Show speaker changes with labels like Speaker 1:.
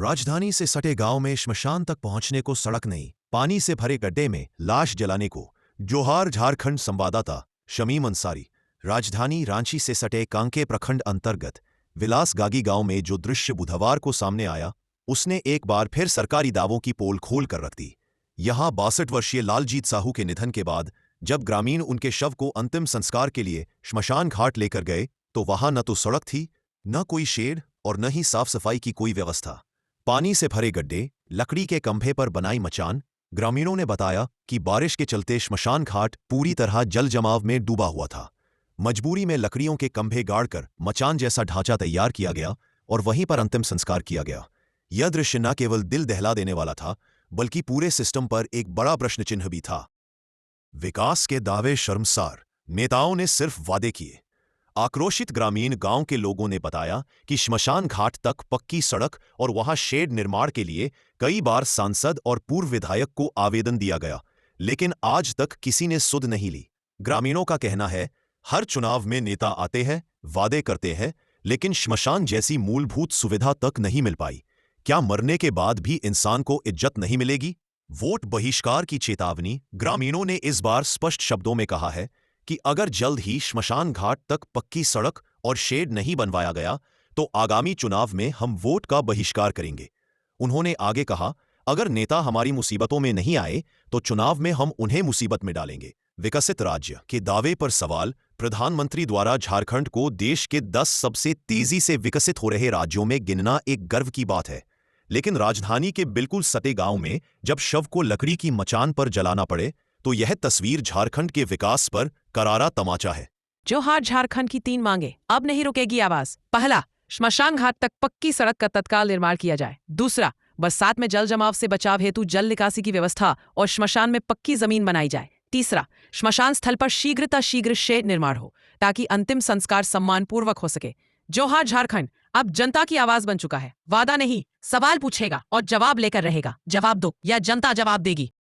Speaker 1: राजधानी से सटे गांव में श्मशान तक पहुंचने को सड़क नहीं, पानी से भरे गड्ढे में लाश जलाने को। जोहार झारखंड संवाददाता शमीम अंसारी। राजधानी रांची से सटे कांके प्रखंड अंतर्गत विलासगागी गांव में जो दृश्य बुधवार को सामने आया, उसने एक बार फिर सरकारी दावों की पोल खोल कर रख दी। यहां 62 वर्षीय लालजीत साहू के निधन के बाद जब ग्रामीण उनके शव को अंतिम संस्कार के लिए श्मशान घाट लेकर गए, तो वहां न तो सड़क थी, न कोई शेड और न ही साफ सफाई की कोई व्यवस्था। पानी से भरे गड्ढे, लकड़ी के कंभे पर बनाई मचान। ग्रामीणों ने बताया कि बारिश के चलते श्मशान घाट पूरी तरह जल जमाव में डूबा हुआ था। मजबूरी में लकड़ियों के कंभे गाड़कर मचान जैसा ढांचा तैयार किया गया और वहीं पर अंतिम संस्कार किया गया। यह दृश्य न केवल दिल दहला देने वाला था, बल्कि पूरे सिस्टम पर एक बड़ा प्रश्न चिन्ह भी था। विकास के दावे शर्मसार, नेताओं ने सिर्फ वादे किए। आक्रोशित ग्रामीण गांव के लोगों ने बताया कि श्मशान घाट तक पक्की सड़क और वहां शेड निर्माण के लिए कई बार सांसद और पूर्व विधायक को आवेदन दिया गया, लेकिन आज तक किसी ने सुध नहीं ली। ग्रामीणों का कहना है, हर चुनाव में नेता आते हैं, वादे करते हैं, लेकिन श्मशान जैसी मूलभूत सुविधा तक नहीं मिल पाई। क्या मरने के बाद भी इंसान को इज्जत नहीं मिलेगी? वोट बहिष्कार की चेतावनी। ग्रामीणों ने इस बार स्पष्ट शब्दों में कहा है कि अगर जल्द ही श्मशान घाट तक पक्की सड़क और शेड नहीं बनवाया गया, तो आगामी चुनाव में हम वोट का बहिष्कार करेंगे। उन्होंने आगे कहा, अगर नेता हमारी मुसीबतों में नहीं आए, तो चुनाव में हम उन्हें मुसीबत में डालेंगे। विकसित राज्य के दावे पर सवाल। प्रधानमंत्री द्वारा झारखंड को देश के 10 सबसे तेजी से विकसित हो रहे राज्यों में गिनना एक गर्व की बात है, लेकिन राजधानी के बिल्कुल सटे गांव में जब शव को लकड़ी की मचान पर जलाना पड़े, तो यह तस्वीर झारखंड के विकास पर करारा तमाचा है।
Speaker 2: जोहार झारखंड की 3 मांगे, अब नहीं रुकेगी आवाज। पहला, श्मशान घाट तक पक्की सड़क का तत्काल निर्माण किया जाए। दूसरा, बरसात में जल जमाव से बचाव हेतु जल निकासी की व्यवस्था और श्मशान में पक्की जमीन बनाई जाए। तीसरा, श्मशान स्थल पर शीघ्र शेड निर्माण हो ताकि अंतिम संस्कार सम्मान पूर्वक हो सके। जोहार झारखंड अब जनता की आवाज बन चुका है। वादा नहीं, सवाल पूछेगा और जवाब लेकर रहेगा। जवाब दो या जनता जवाब देगी।